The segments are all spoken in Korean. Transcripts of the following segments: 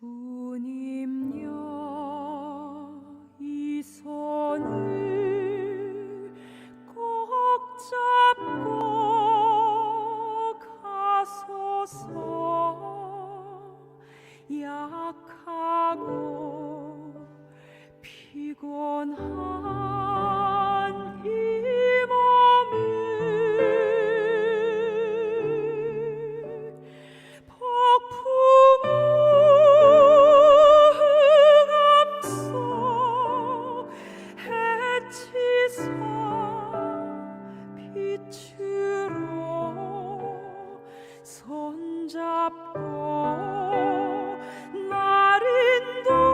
주님여 이 손을 꼭 잡고 가소서. 약하고 피곤한 이 몸을 폭풍 함소 해치사 빛으로 손잡고 나를 인도하소서.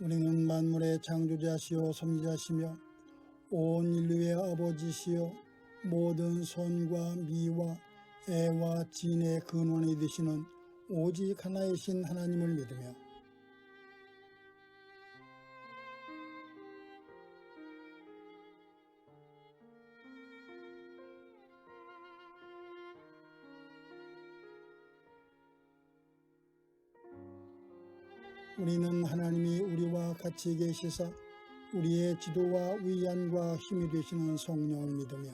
우리는 만물의 창조자시요 섭리자시며 온 인류의 아버지시요 모든 선과 미와 애와 진의 근원이 되시는 오직 하나이신 하나님을 믿으며 우리는 하나님이 우리와 같이 계시사 우리의 지도와 위안과 힘이 되시는 성령을 믿으며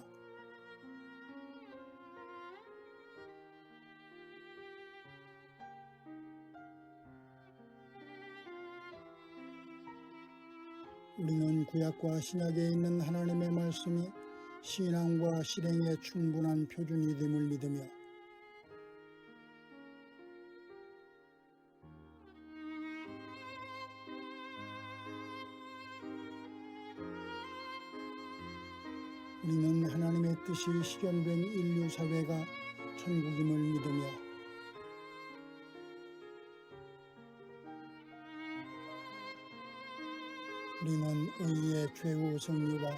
우리는 구약과 신약에 있는 하나님의 말씀이 신앙과 실행에 충분한 표준이 됨을 믿으며 우리는 하나님의 뜻이 실현된 인류 사회가 천국임을 믿으며 우리는 의의 최후 승리와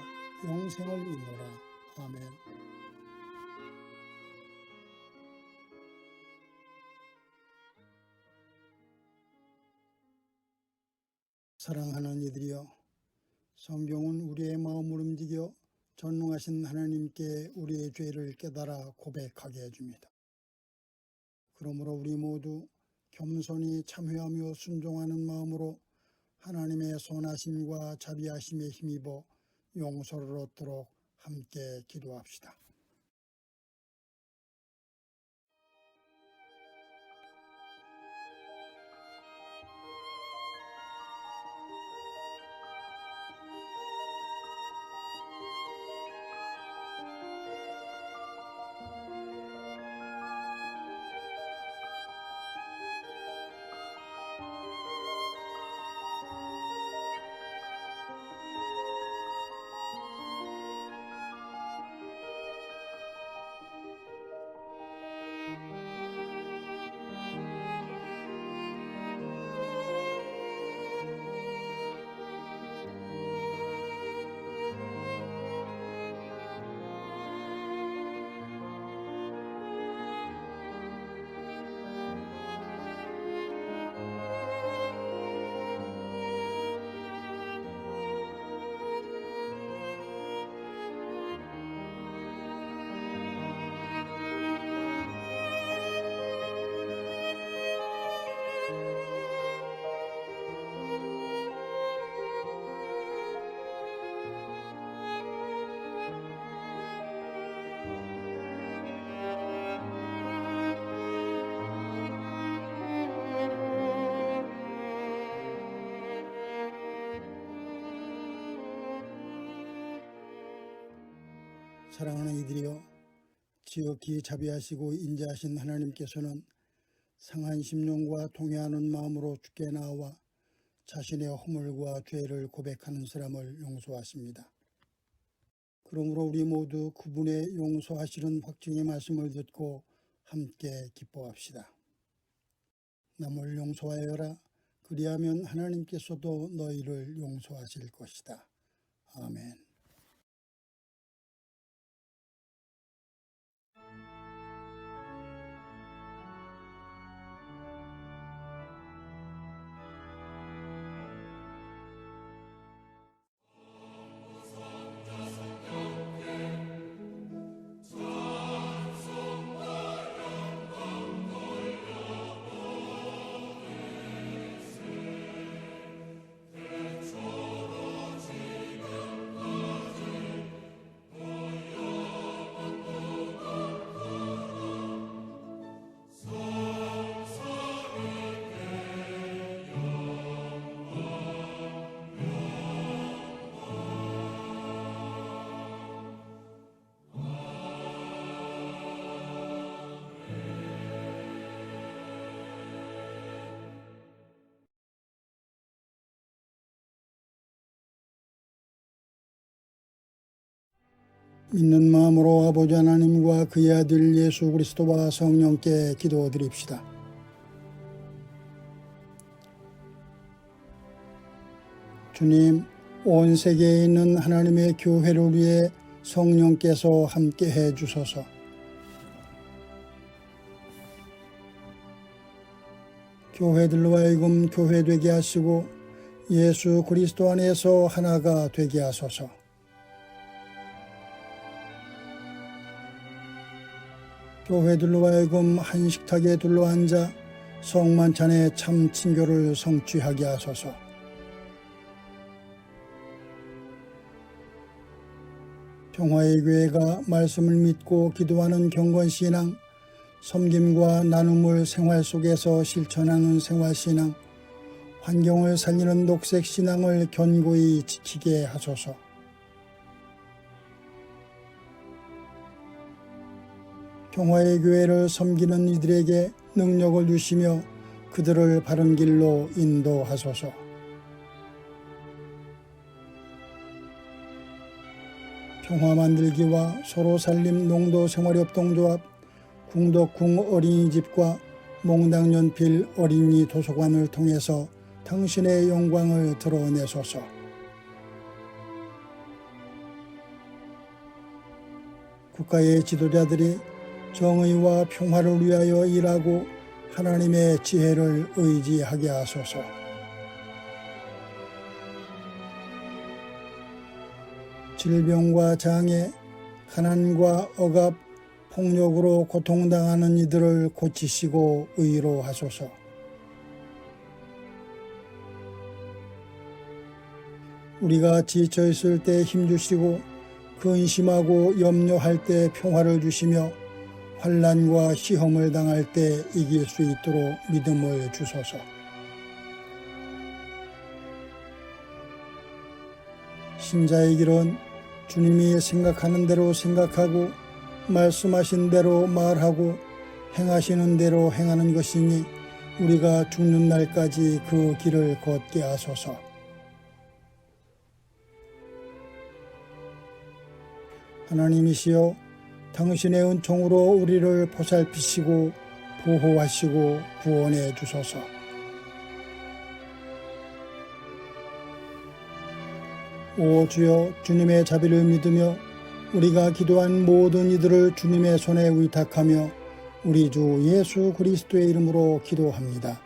영생을 믿노라. 아멘. 사랑하는 이들이여, 성경은 우리의 마음을 움직여 전능하신 하나님께 우리의 죄를 깨달아 고백하게 해줍니다. 그러므로 우리 모두 겸손히 참회하며 순종하는 마음으로 하나님의 선하심과 자비하심에 힘입어 용서를 얻도록 함께 기도합시다. 사랑하는 이들이여, 지극히 자비하시고 인자하신 하나님께서는 상한 심령과 통회하는 마음으로 주께 나와 자신의 허물과 죄를 고백하는 사람을 용서하십니다. 그러므로 우리 모두 그분의 용서하시는 확증의 말씀을 듣고 함께 기뻐합시다. 남을 용서하여라. 그리하면 하나님께서도 너희를 용서하실 것이다. 아멘. 믿는 마음으로 아버지 하나님과 그의 아들 예수 그리스도와 성령께 기도드립시다. 주님, 온 세계에 있는 하나님의 교회를 위해 성령께서 함께 해 주소서. 교회들로 하여금 교회되게 하시고 예수 그리스도 안에서 하나가 되게 하소서. 교회들로 하여금 한 식탁에 둘러앉아 성만찬의 참 친교를 성취하게 하소서. 평화의 교회가 말씀을 믿고 기도하는 경건신앙, 섬김과 나눔을 생활 속에서 실천하는 생활신앙, 환경을 살리는 녹색신앙을 견고히 지키게 하소서. 평화의 교회를 섬기는 이들에게 능력을 주시며 그들을 바른 길로 인도하소서. 평화 만들기와 서로 살림 농도생활협동조합, 궁덕궁 어린이집과 몽당연필 어린이 도서관을 통해서 당신의 영광을 드러내소서. 국가의 지도자들이 정의와 평화를 위하여 일하고 하나님의 지혜를 의지하게 하소서. 질병과 장애, 가난과 억압, 폭력으로 고통당하는 이들을 고치시고 의로하소서. 우리가 지쳐 있을 때 힘주시고 근심하고 염려할 때 평화를 주시며 환난과 시험을 당할 때 이길 수 있도록 믿음을 주소서. 신자의 길은 주님이 생각하는 대로 생각하고 말씀하신 대로 말하고 행하시는 대로 행하는 것이니 우리가 죽는 날까지 그 길을 걷게 하소서. 하나님이시여, 당신의 은총으로 우리를 보살피시고 보호하시고 구원해 주소서. 오 주여, 주님의 자비를 믿으며 우리가 기도한 모든 이들을 주님의 손에 위탁하며 우리 주 예수 그리스도의 이름으로 기도합니다.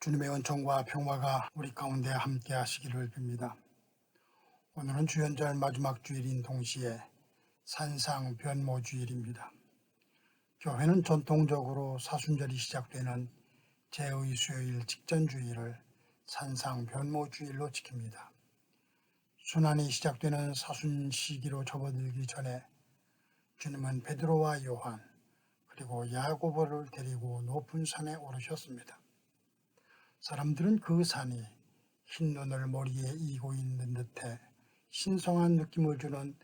주님의 은총과 평화가 우리 가운데 함께 하시기를 빕니다. 오늘은 주연절 마지막 주일인 동시에 산상 변모 주일입니다. 교회는 전통적으로 사순절이 시작되는 제의 수요일 직전 주일을 산상 변모주일로 지킵니다. 순환이 시작되는 사순 시기로 접어들기 전에 주님은 베드로와 요한 그리고 야고보를 데리고 높은 산에 오르셨습니다. 사람들은 그 산이 흰 눈을 머리에 이고 있는 듯해 신성한 느낌을 주는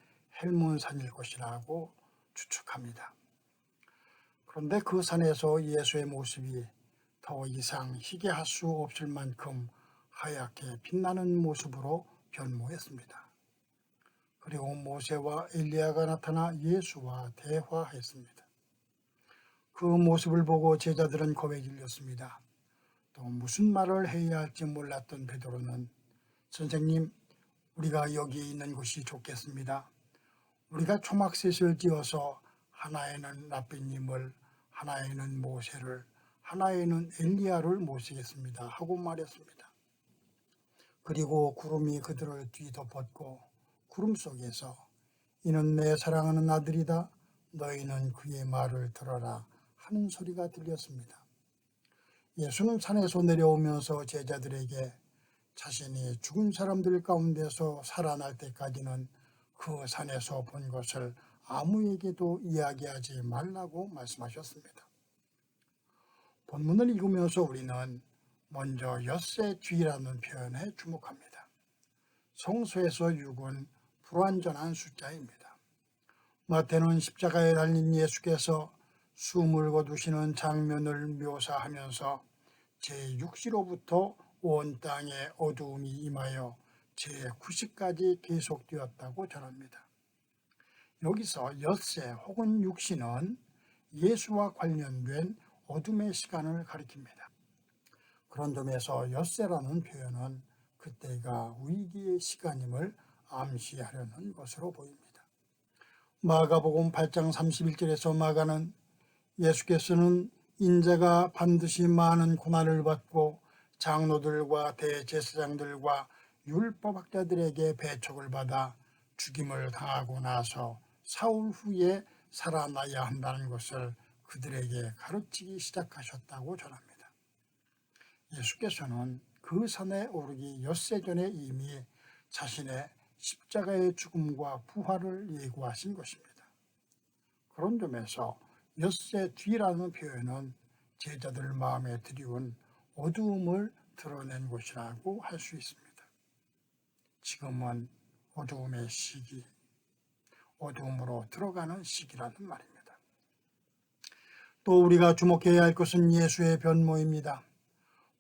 헬몬산일 것이라고 추측합니다. 그런데 그 산에서 예수의 모습이 더 이상 희게할 수 없을 만큼 하얗게 빛나는 모습으로 변모했습니다. 그리고 모세와 엘리야가 나타나 예수와 대화했습니다. 그 모습을 보고 제자들은 겁에 질렸습니다. 또 무슨 말을 해야 할지 몰랐던 베드로는 선생님, 우리가 여기에 있는 곳이 좋겠습니다. 우리가 초막셋을 지어서 하나에는 랍비님을, 하나에는 모세를, 하나에는 엘리야를 모시겠습니다 하고 말했습니다. 그리고 구름이 그들을 뒤덮었고 구름 속에서 이는 내 사랑하는 아들이다, 너희는 그의 말을 들어라 하는 소리가 들렸습니다. 예수는 산에서 내려오면서 제자들에게 자신이 죽은 사람들 가운데서 살아날 때까지는 그 산에서 본 것을 아무에게도 이야기하지 말라고 말씀하셨습니다. 본문을 읽으면서 우리는 먼저 엿새 뒤라는 표현에 주목합니다. 성서에서 6은 불완전한 숫자입니다. 마태는 십자가에 달린 예수께서 숨을 거두시는 장면을 묘사하면서 제6시로부터 온 땅에 어두움이 임하여 제9시까지 계속되었다고 전합니다. 여기서 엿새 혹은 6시는 예수와 관련된 어둠의 시간을 가리킵니다. 그런 점에서 엿새라는 표현은 그때가 위기의 시간임을 암시하려는 것으로 보입니다. 마가복음 8장 31절에서 마가는 예수께서는 인자가 반드시 많은 고난을 받고 장로들과 대제사장들과 율법학자들에게 배척을 받아 죽임을 당하고 나서 사흘 후에 살아나야 한다는 것을 그들에게 가르치기 시작하셨다고 전합니다. 예수께서는 그 산에 오르기 엿새 전에 이미 자신의 십자가의 죽음과 부활을 예고하신 것입니다. 그런 점에서 엿새 뒤라는 표현은 제자들 마음에 드리운 어두움을 드러낸 것이라고 할 수 있습니다. 지금은 어두움의 시기, 어두움으로 들어가는 시기라는 말입니다. 또 우리가 주목해야 할 것은 예수의 변모입니다.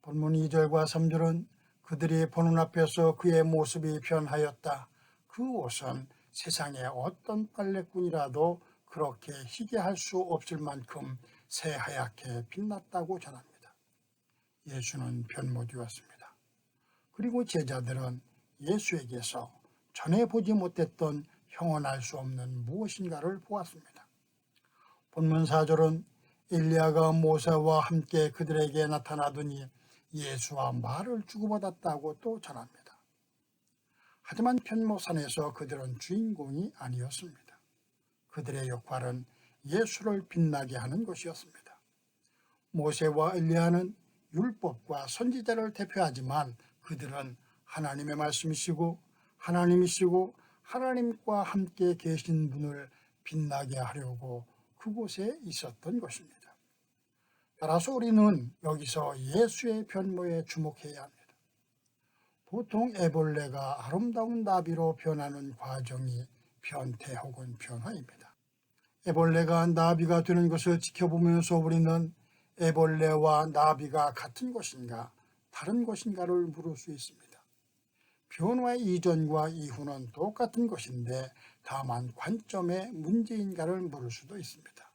본문 2절과 3절은 그들이 보는 앞에서 그의 모습이 변하였다. 그 옷은 세상의 어떤 빨래꾼이라도 그렇게 희게할 수 없을 만큼 새하얗게 빛났다고 전합니다. 예수는 변모되었습니다. 그리고 제자들은 예수에게서 전에 보지 못했던 형언할 수 없는 무엇인가를 보았습니다. 본문 4절은 엘리야가 모세와 함께 그들에게 나타나더니 예수와 말을 주고받았다고 또 전합니다. 하지만 변모산에서 그들은 주인공이 아니었습니다. 그들의 역할은 예수를 빛나게 하는 것이었습니다. 모세와 엘리야는 율법과 선지자를 대표하지만 그들은 하나님의 말씀이시고 하나님과 함께 계신 분을 빛나게 하려고 그곳에 있었던 것입니다. 따라서 우리는 여기서 예수의 변모에 주목해야 합니다. 보통 애벌레가 아름다운 나비로 변하는 과정이 변태 혹은 변화입니다. 애벌레가 나비가 되는 것을 지켜보면서 우리는 애벌레와 나비가 같은 것인가 다른 것인가를 물을 수 있습니다. 변화의 이전과 이후는 똑같은 것인데 다만 관점의 문제인가를 물을 수도 있습니다.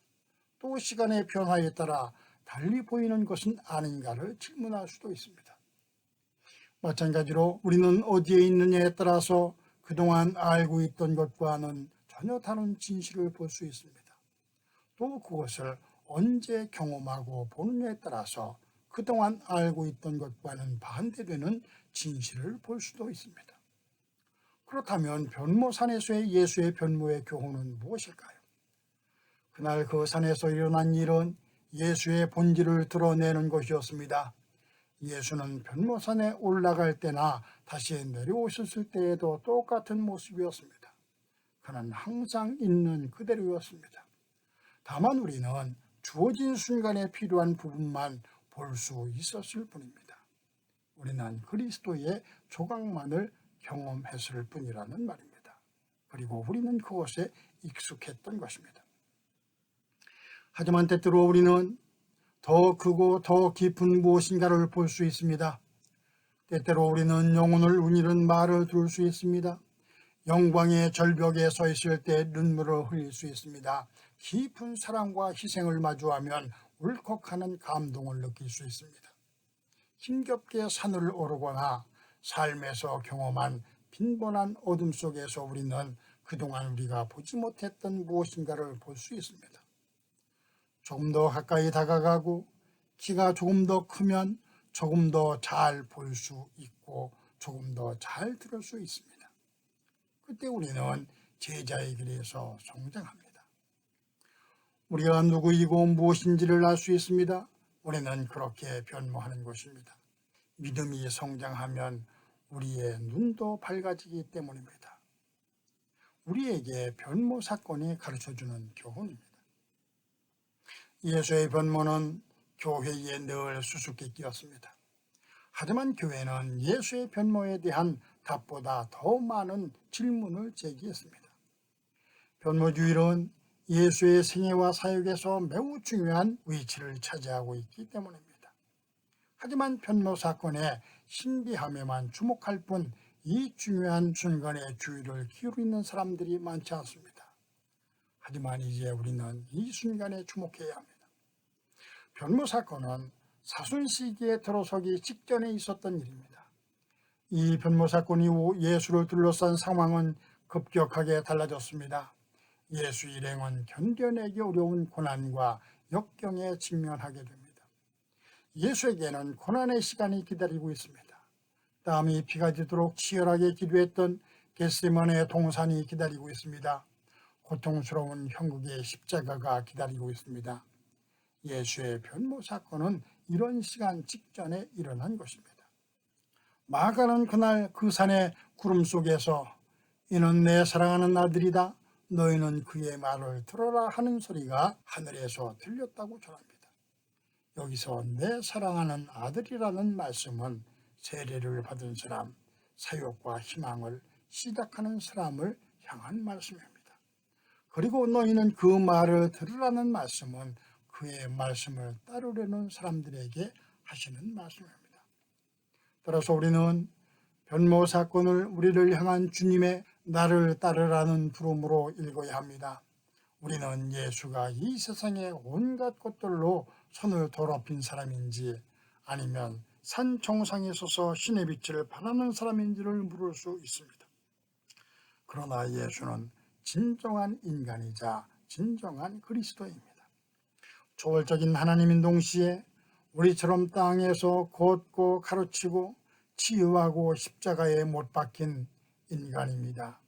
또 시간의 변화에 따라 달리 보이는 것은 아닌가를 질문할 수도 있습니다. 마찬가지로 우리는 어디에 있느냐에 따라서 그동안 알고 있던 것과는 전혀 다른 진실을 볼 수 있습니다. 또 그것을 언제 경험하고 보느냐에 따라서 그동안 알고 있던 것과는 반대되는 진실을 볼 수도 있습니다. 그렇다면 변모산에서의 예수의 변모의 교훈은 무엇일까요? 그날 그 산에서 일어난 일은 예수의 본질을 드러내는 것이었습니다. 예수는 변모산에 올라갈 때나 다시 내려오셨을 때에도 똑같은 모습이었습니다. 그는 항상 있는 그대로였습니다. 다만 우리는 주어진 순간에 필요한 부분만 볼 수 있었을 뿐입니다. 우리는 그리스도의 조각만을 경험했을 뿐이라는 말입니다. 그리고 우리는 그것에 익숙했던 것입니다. 하지만 때때로 우리는 더 크고 더 깊은 무엇인가를 볼 수 있습니다. 때때로 우리는 영혼을 울리는 말을 들을 수 있습니다. 영광의 절벽에 서 있을 때 눈물을 흘릴 수 있습니다. 깊은 사랑과 희생을 마주하면 울컥하는 감동을 느낄 수 있습니다. 힘겹게 산을 오르거나 삶에서 경험한 빈번한 어둠 속에서 우리는 그동안 우리가 보지 못했던 무엇인가를 볼 수 있습니다. 조금 더 가까이 다가가고 키가 조금 더 크면 조금 더 잘 볼 수 있고 조금 더 잘 들을 수 있습니다. 그때 우리는 제자의 길에서 성장합니다. 우리가 누구이고 무엇인지를 알 수 있습니다. 우리는 그렇게 변모하는 것입니다. 믿음이 성장하면 우리의 눈도 밝아지기 때문입니다. 우리에게 변모 사건이 가르쳐주는 교훈입니다. 예수의 변모는 교회에 늘 수수께끼였습니다. 하지만 교회는 예수의 변모에 대한 답보다 더 많은 질문을 제기했습니다. 변모주일은 예수의 생애와 사역에서 매우 중요한 위치를 차지하고 있기 때문입니다. 하지만 변모 사건의 신비함에만 주목할 뿐 이 중요한 순간에 주의를 기울이는 사람들이 많지 않습니다. 하지만 이제 우리는 이 순간에 주목해야 합니다. 변모 사건은 사순 시기에 들어서기 직전에 있었던 일입니다. 이 변모 사건 이후 예수를 둘러싼 상황은 급격하게 달라졌습니다. 예수 일행은 견뎌내기 어려운 고난과 역경에 직면하게 됩니다. 예수에게는 고난의 시간이 기다리고 있습니다. 땀이 피가 지도록 치열하게 기도했던 겟세마네 동산이 기다리고 있습니다. 고통스러운 형국의 십자가가 기다리고 있습니다. 예수의 변모 사건은 이런 시간 직전에 일어난 것입니다. 마가는 그날 그 산의 구름 속에서 이는 내 사랑하는 아들이다. 너희는 그의 말을 들어라 하는 소리가 하늘에서 들렸다고 전합니다. 여기서 내 사랑하는 아들이라는 말씀은 세례를 받은 사람, 사역과 희망을 시작하는 사람을 향한 말씀입니다. 그리고 너희는 그 말을 들으라는 말씀은 그의 말씀을 따르려는 사람들에게 하시는 말씀입니다. 따라서 우리는 변모 사건을 우리를 향한 주님의 나를 따르라는 부름으로 읽어야 합니다. 우리는 예수가 이 세상의 온갖 것들로 손을 더럽힌 사람인지 아니면 산 정상에 서서 신의 빛을 바라는 사람인지를 물을 수 있습니다. 그러나 예수는 진정한 인간이자 진정한 그리스도입니다. 초월적인 하나님인 동시에 우리처럼 땅에서 걷고 가르치고 치유하고 십자가에 못 박힌 인간입니다.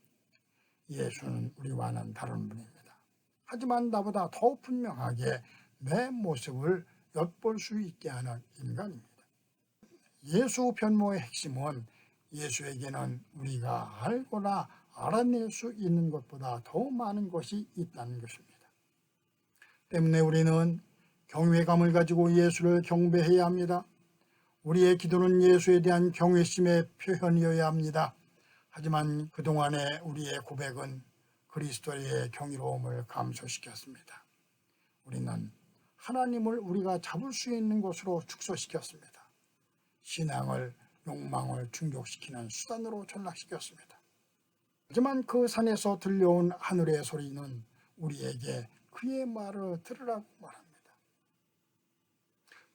예수는 우리와는 다른 분입니다. 하지만 나보다 더 분명하게 내 모습을 엿볼 수 있게 하는 인간입니다. 예수 변모의 핵심은 예수에게는 우리가 알거나 알아낼 수 있는 것보다 더 많은 것이 있다는 것입니다. 때문에 우리는 경외감을 가지고 예수를 경배해야 합니다. 우리의 기도는 예수에 대한 경외심의 표현이어야 합니다. 하지만 그동안의 우리의 고백은 그리스도의 경이로움을 감소시켰습니다. 우리는 하나님을 우리가 잡을 수 있는 것으로 축소시켰습니다. 신앙을, 욕망을 충족시키는 수단으로 전락시켰습니다. 하지만 그 산에서 들려온 하늘의 소리는 우리에게 그의 말을 들으라고 말합니다.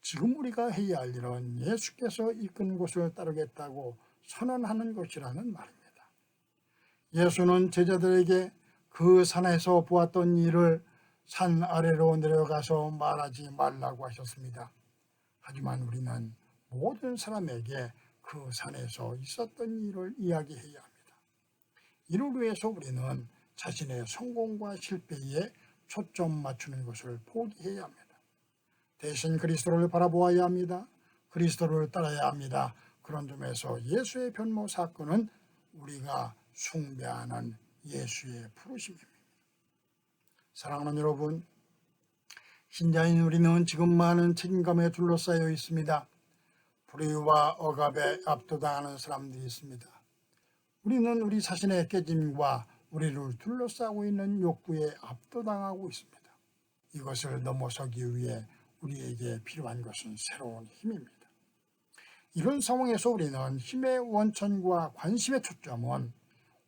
지금 우리가 해야 할 일은 예수께서 이끈 곳을 따르겠다고 선언하는 것이라는 말입니다. 예수는 제자들에게 그 산에서 보았던 일을 산 아래로 내려가서 말하지 말라고 하셨습니다. 하지만 우리는 모든 사람에게 그 산에서 있었던 일을 이야기해야 합니다. 이를 위해서 우리는 자신의 성공과 실패에 초점 맞추는 것을 포기해야 합니다. 대신 그리스도를 바라보아야 합니다. 그리스도를 따라야 합니다. 그런 점에서 예수의 변모 사건은 우리가 숭배하는 예수의 부르심입니다. 사랑하는 여러분, 신자인 우리는 지금 많은 책임감에 둘러싸여 있습니다. 불의와 억압에 압도당하는 사람들이 있습니다. 우리는 우리 자신의 깨짐과 우리를 둘러싸고 있는 욕구에 압도당하고 있습니다. 이것을 넘어서기 위해 우리에게 필요한 것은 새로운 힘입니다. 이런 상황에서 우리는 힘의 원천과 관심의 초점은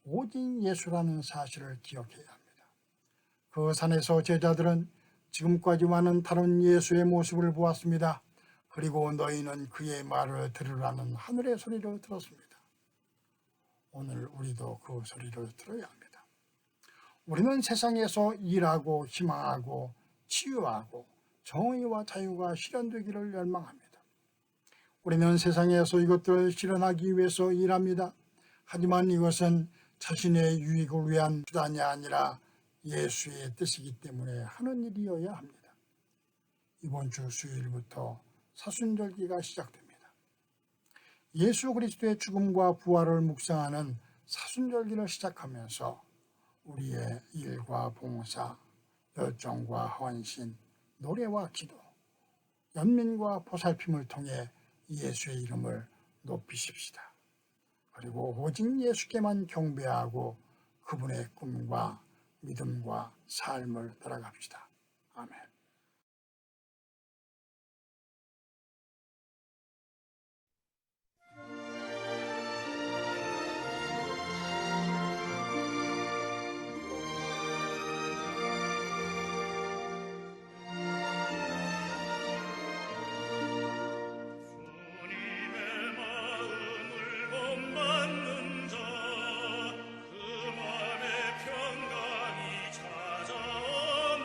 오직 예수라는 사실을 기억해야 합니다. 그 산에서 제자들은 지금까지 많은 다른 예수의 모습을 보았습니다. 그리고 너희는 그의 말을 들으라는 하늘의 소리를 들었습니다. 오늘 우리도 그 소리를 들어야 합니다. 우리는 세상에서 일하고 희망하고 치유하고 정의와 자유가 실현되기를 열망합니다. 우리는 세상에서 이것들을 실현하기 위해서 일합니다. 하지만 이것은 자신의 유익을 위한 수단이 아니라 예수의 뜻이기 때문에 하는 일이어야 합니다. 이번 주 수요일부터 사순절기가 시작됩니다. 예수 그리스도의 죽음과 부활을 묵상하는 사순절기를 시작하면서 우리의 일과 봉사, 열정과 헌신, 노래와 기도, 연민과 보살핌을 통해 예수의 이름을 높이십시다. 그리고 오직 예수께만 경배하고 그분의 꿈과 믿음과 삶을 따라갑시다. 아멘. 그 맘에 평강이 찾아오는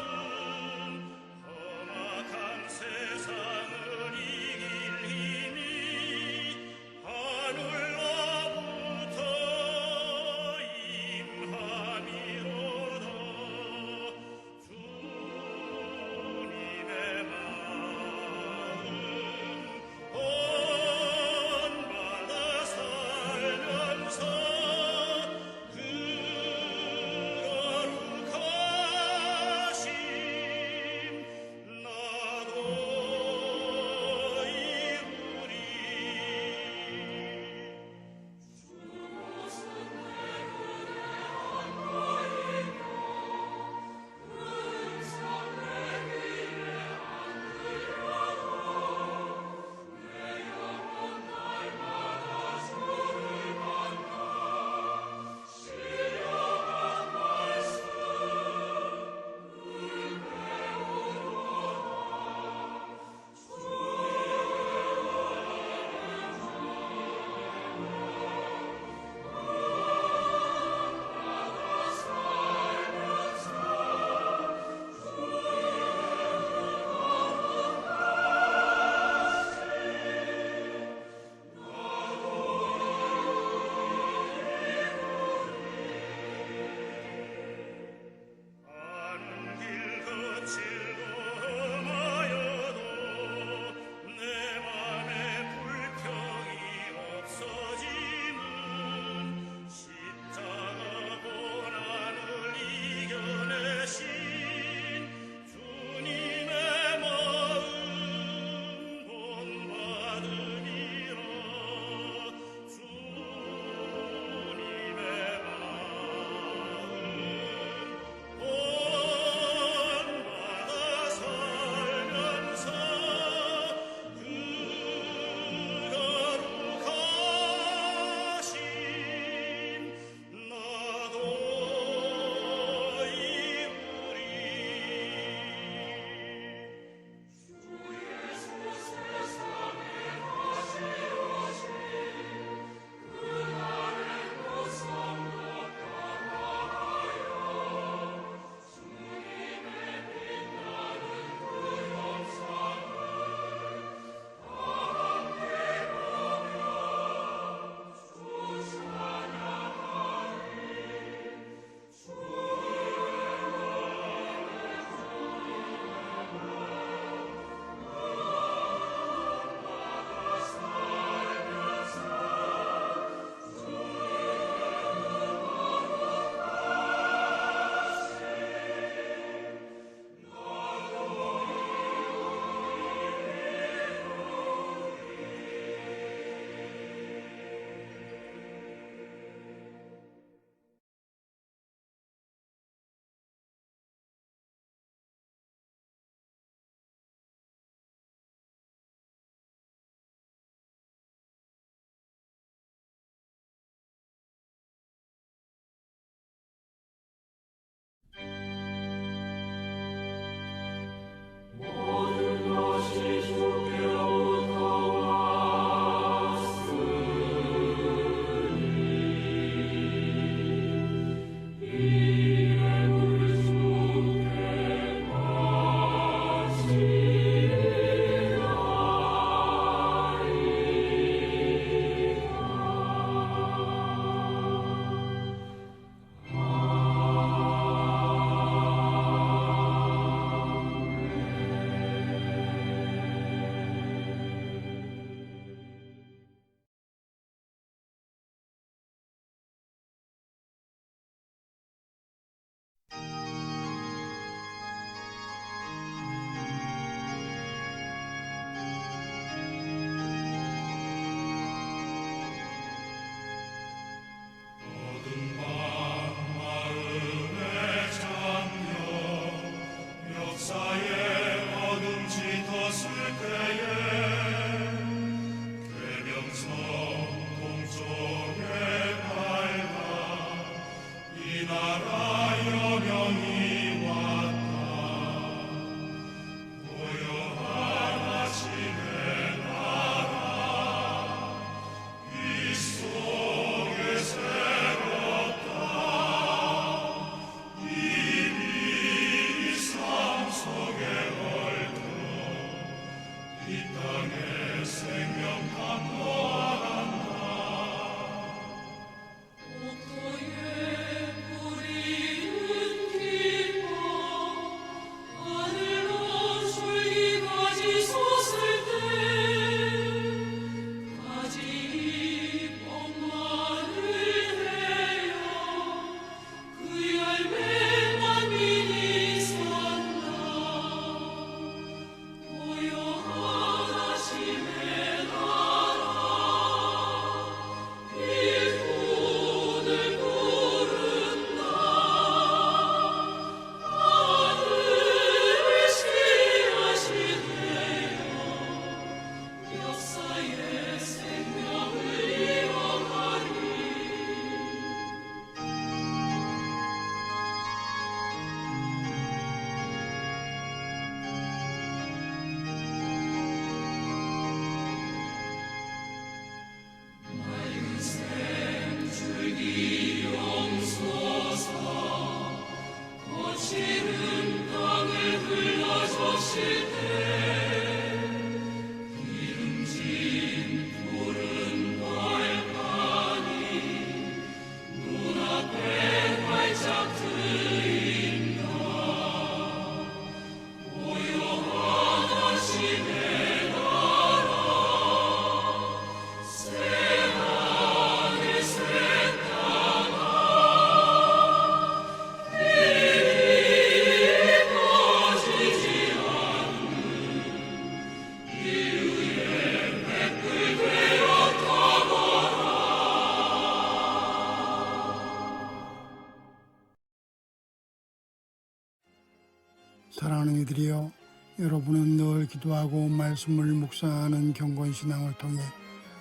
사랑하는 이들이여, 여러분은 늘 기도하고 말씀을 묵상하는 경건신앙을 통해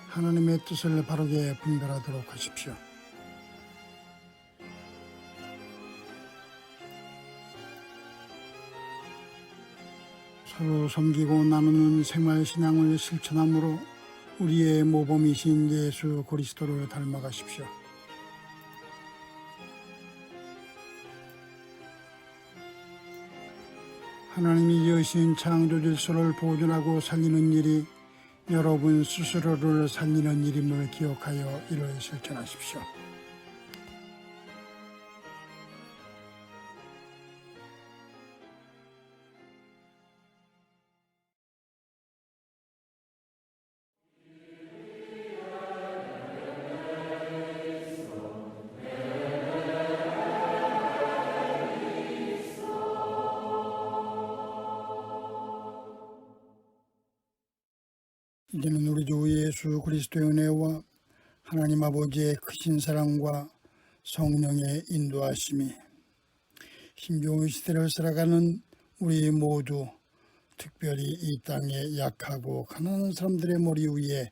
하나님의 뜻을 바르게 분별하도록 하십시오. 서로 섬기고 나누는 생활신앙을 실천함으로 우리의 모범이신 예수 그리스도를 닮아가십시오. 하나님이 여신 창조 질서를 보존하고 살리는 일이 여러분 스스로를 살리는 일임을 기억하여 이를 실천하십시오. 이제는 우리 주 예수 그리스도의 은혜와 하나님 아버지의 크신 사랑과 성령의 인도하심이 힘겨운 시대를 살아가는 우리 모두, 특별히 이 땅에 약하고 가난한 사람들의 머리 위에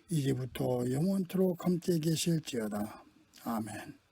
이제부터 영원토록 함께 계실지어다. 아멘.